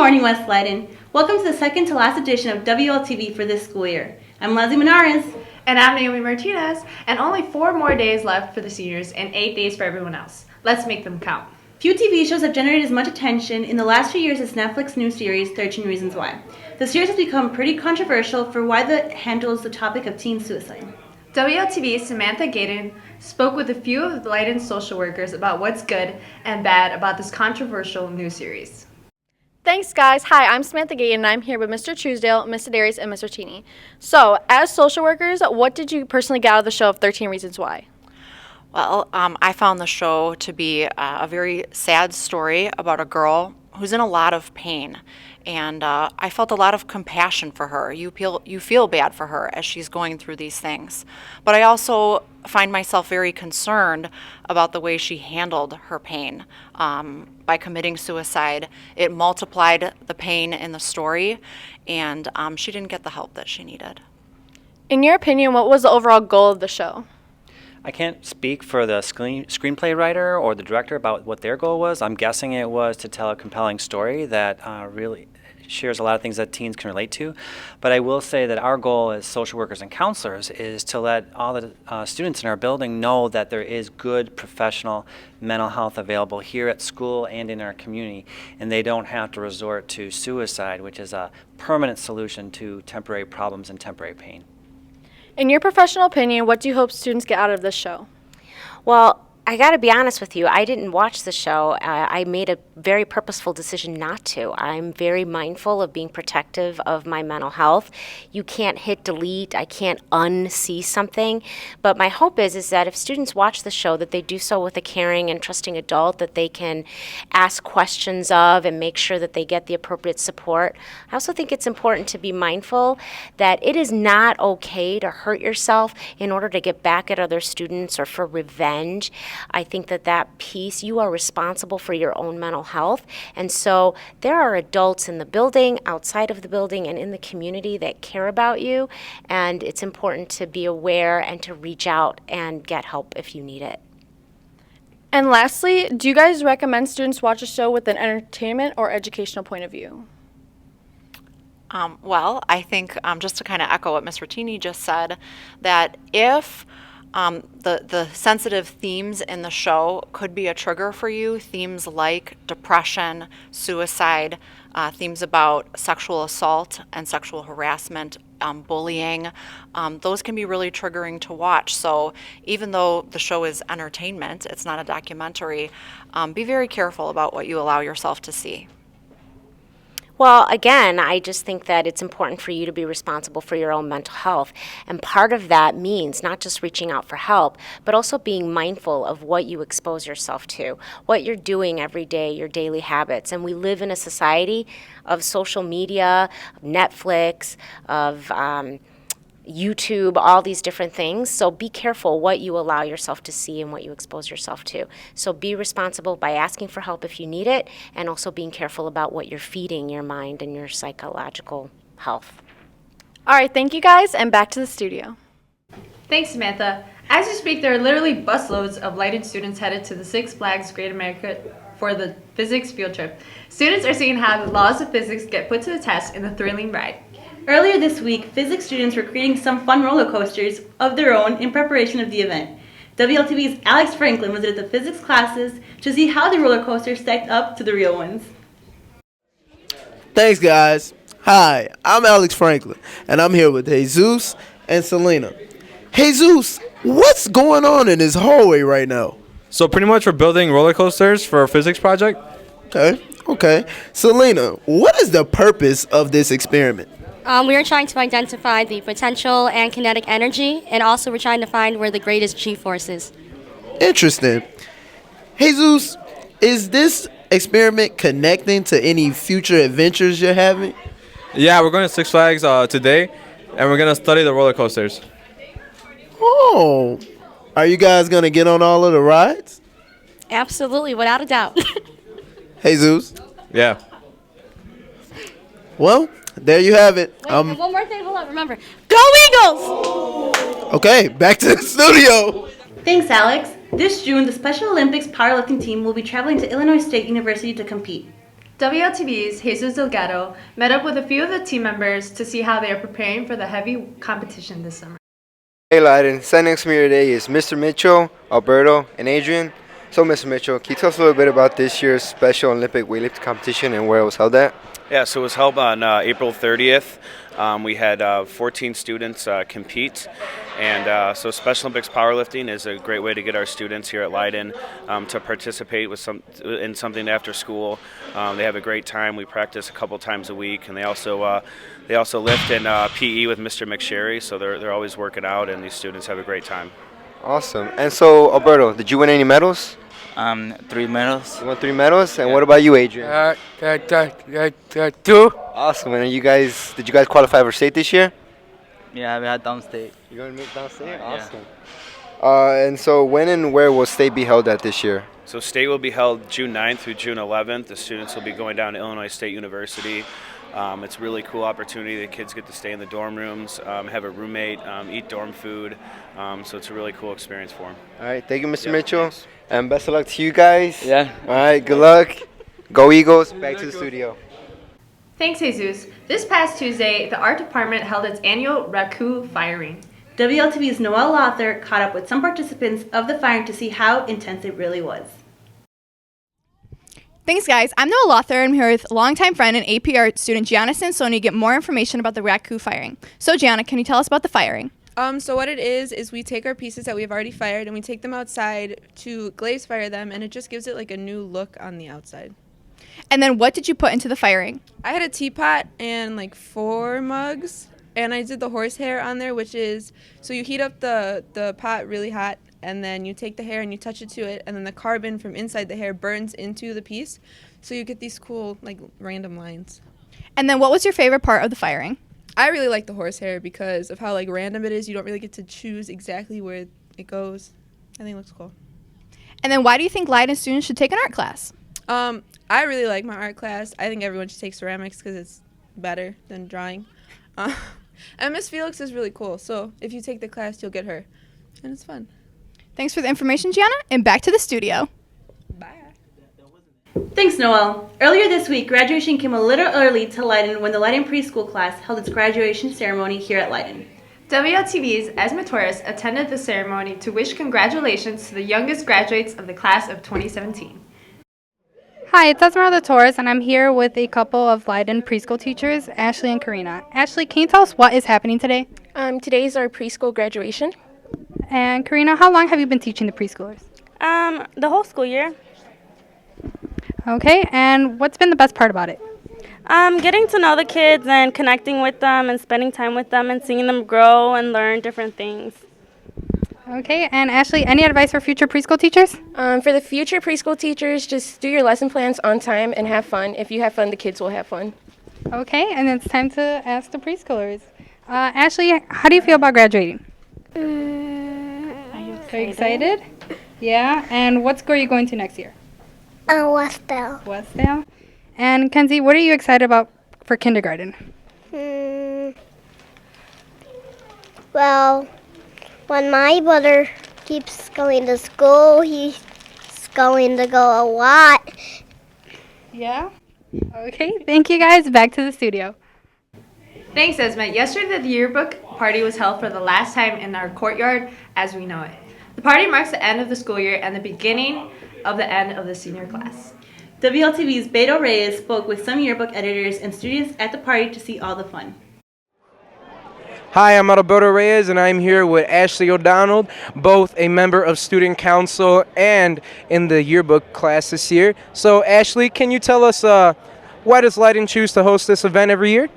morning, West Leyden. Welcome to the second to last edition of WLTV for this school year. I'm Leslie Menares. And I'm Naomi Martinez. And only 4 more days left for the seniors and 8 days for everyone else. Let's make them count. Few TV shows have generated as much attention in the last few years as Netflix's new series, 13 Reasons Why. The series has become pretty controversial for why it handles the topic of teen suicide. WLTV's Samantha Gayden spoke with a few of Leyden's social workers about what's good and bad about this controversial new series. Thanks, guys. Hi, I'm Samantha Gayden, and I'm here with Mr. Truesdale, Mr. Darius, and Mr. Cheney. So, as social workers, what did you personally get out of the show of 13 Reasons Why? Well, I found the show to be a very sad story about a girl who's in a lot of pain. And I felt a lot of compassion for her. You feel bad for her as she's going through these things. But I also find myself very concerned about the way she handled her pain. By committing suicide, it multiplied the pain in the story, and she didn't get the help that she needed. In your opinion, what was the overall goal of the show? I can't speak for the screenplay writer or the director about what their goal was. I'm guessing it was to tell a compelling story that really shares a lot of things that teens can relate to. But I will say that our goal as social workers and counselors is to let all the students in our building know that there is good professional mental health available here at school and in our community, and they don't have to resort to suicide, which is a permanent solution to temporary problems and temporary pain. In your professional opinion, what do you hope students get out of this show? Well, I got to be honest with you. I didn't watch the show. I made a very purposeful decision not to. I'm very mindful of being protective of my mental health. You can't hit delete. I can't unsee something. But my hope is that if students watch the show, that they do so with a caring and trusting adult that they can ask questions of and make sure that they get the appropriate support. I also think it's important to be mindful that it is not okay to hurt yourself in order to get back at other students or for revenge. I think that piece, you are responsible for your own mental health. And so there are adults in the building, outside of the building, and in the community that care about you. And it's important to be aware and to reach out and get help if you need it. And lastly, do you guys recommend students watch a show with an entertainment or educational point of view? Well, I think just to kind of echo what Ms. Rattini just said, that if the sensitive themes in the show could be a trigger for you. Themes like depression, suicide, themes about sexual assault and sexual harassment, bullying. Those can be really triggering to watch. So even though the show is entertainment, it's not a documentary, be very careful about what you allow yourself to see. Well, again, I just think that it's important for you to be responsible for your own mental health. And part of that means not just reaching out for help, but also being mindful of what you expose yourself to, what you're doing every day, your daily habits. And we live in a society of social media, of Netflix, of YouTube, all these different things. So be careful what you allow yourself to see and what you expose yourself to. So be responsible by asking for help if you need it, and also being careful about what you're feeding your mind and your psychological health. All right, thank you guys, and back to the studio. Thanks, Samantha. As you speak, there are literally busloads of Leyden students headed to the Six Flags Great America for the physics field trip. Students are seeing how the laws of physics get put to the test in the thrilling ride. Earlier this week, physics students were creating some fun roller coasters of their own in preparation of the event. WLTV's Alex Franklin visited the physics classes to see how the roller coasters stacked up to the real ones. Thanks, guys. Hi, I'm Alex Franklin, and I'm here with Jesus and Selena. Jesus, what's going on in this hallway right now? So pretty much we're building roller coasters for our physics project. Okay. Selena, what is the purpose of this experiment? We are trying to identify the potential and kinetic energy, and also we're trying to find where the greatest G-force is. Interesting. Jesus, is this experiment connecting to any future adventures you're having? Yeah, we're going to Six Flags today, and we're going to study the roller coasters. Oh, are you guys going to get on all of the rides? Absolutely, without a doubt. Jesus? Yeah. Well, there you have it. Wait, and one more thing, hold on, remember. Go Eagles! Okay, back to the studio. Thanks, Alex. This June, the Special Olympics powerlifting team will be traveling to Illinois State University to compete. WLTV's Jesus Delgado met up with a few of the team members to see how they are preparing for the heavy competition this summer. Hey Leyden, sitting next to me today is Mr. Mitchell, Alberto, and Adrian. So Mr. Mitchell, can you tell us a little bit about this year's Special Olympic weightlifting competition and where it was held at? Yeah, so it was held on April 30th. We had 14 students compete, and so Special Olympics powerlifting is a great way to get our students here at Leyden to participate in something after school. They have a great time. We practice a couple times a week, and they also lift in PE with Mr. McSherry, so they're always working out, and these students have a great time. Awesome. And so Alberto, did you win any medals? 3 medals. You won 3 medals, and what about you, Adrian? 2. Awesome. And did you guys qualify for state this year? Yeah, we had downstate. You're going to make downstate? Yeah. Awesome. And so when and where will state be held at this year? So state will be held June 9th through June 11th. The students will be going down to Illinois State University. It's a really cool opportunity. The kids get to stay in the dorm rooms, have a roommate, eat dorm food. So it's a really cool experience for them. All right. Thank you, Mr. Mitchell. Thanks. And best of luck to you guys. Yeah. All right. Good luck. Go Eagles. Back to the studio. Thanks, Jesus. This past Tuesday, the art department held its annual Raku firing. WLTV's Noelle Lother caught up with some participants of the firing to see how intense it really was. Thanks, guys. I'm Noelle Lother. I'm here with longtime friend and AP art student Gianna Sansoni to get more information about the Raku firing. So, Gianna, can you tell us about the firing? So what it is we take our pieces that we've already fired and we take them outside to glaze fire them, and it just gives it like a new look on the outside. And then what did you put into the firing? I had a teapot and like 4 mugs, and I did the horsehair on there, which is, so you heat up the pot really hot, and then you take the hair and you touch it to it, and then the carbon from inside the hair burns into the piece, so you get these cool like random lines. And then what was your favorite part of the firing? I really like the horsehair because of how like random it is. You don't really get to choose exactly where it goes. I think it looks cool. And then why do you think Leyden students should take an art class? I really like my art class. I think everyone should take ceramics because it's better than drawing. And Miss Felix is really cool. So if you take the class, you'll get her. And it's fun. Thanks for the information, Gianna, and back to the studio. Thanks, Noelle. Earlier this week, graduation came a little early to Leyden when the Leyden preschool class held its graduation ceremony here at Leyden. WLTV's Esma Torres attended the ceremony to wish congratulations to the youngest graduates of the class of 2017. Hi, it's Esmeralda Torres, and I'm here with a couple of Leyden preschool teachers, Ashley and Karina. Ashley, can you tell us what is happening today? Today is our preschool graduation. And Karina, how long have you been teaching the preschoolers? The whole school year. Okay, and what's been the best part about it? Getting to know the kids and connecting with them and spending time with them and seeing them grow and learn different things. Okay, and Ashley, any advice for future preschool teachers? For the future preschool teachers, just do your lesson plans on time and have fun. If you have fun, the kids will have fun. Okay, and it's time to ask the preschoolers. Ashley, how do you feel about graduating? Are you excited? Are you excited? Yeah, and what school are you going to next year? Westdale. Westdale. And Kenzie, what are you excited about for kindergarten? Well, when my brother keeps going to school, he's going to go a lot. Yeah? Okay, thank you guys. Back to the studio. Thanks, Esma. Yesterday, the yearbook party was held for the last time in our courtyard as we know it. The party marks the end of the school year and the beginning of the end of the senior class. WLTV's Beto Reyes spoke with some yearbook editors and students at the party to see all the fun. Hi, I'm Alberto Reyes, and I'm here with Ashley O'Donnell, both a member of Student Council and in the yearbook class this year. So, Ashley, can you tell us why does Leyden choose to host this event every year?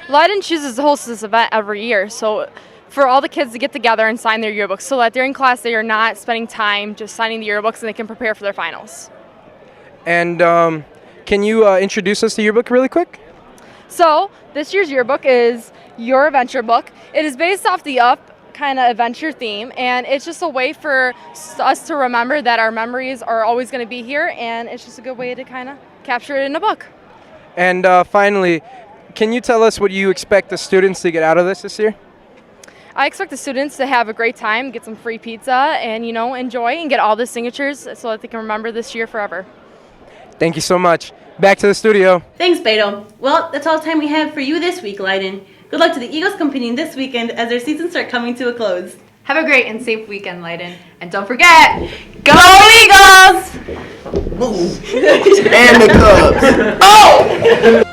Leyden chooses to host this event every year, so for all the kids to get together and sign their yearbooks so that during class they are not spending time just signing the yearbooks and they can prepare for their finals. And can you introduce us to your book really quick? So this year's yearbook is Your Adventure Book. It is based off the Up kind of adventure theme, and it's just a way for us to remember that our memories are always going to be here, and it's just a good way to kind of capture it in a book. And finally, can you tell us what you expect the students to get out of this year? I expect the students to have a great time, get some free pizza, and enjoy and get all the signatures so that they can remember this year forever. Thank you so much. Back to the studio. Thanks, Beto. Well, that's all the time we have for you this week, Leyden. Good luck to the Eagles competing this weekend as their seasons start coming to a close. Have a great and safe weekend, Leyden. And don't forget, go Eagles! And the Cubs. Oh!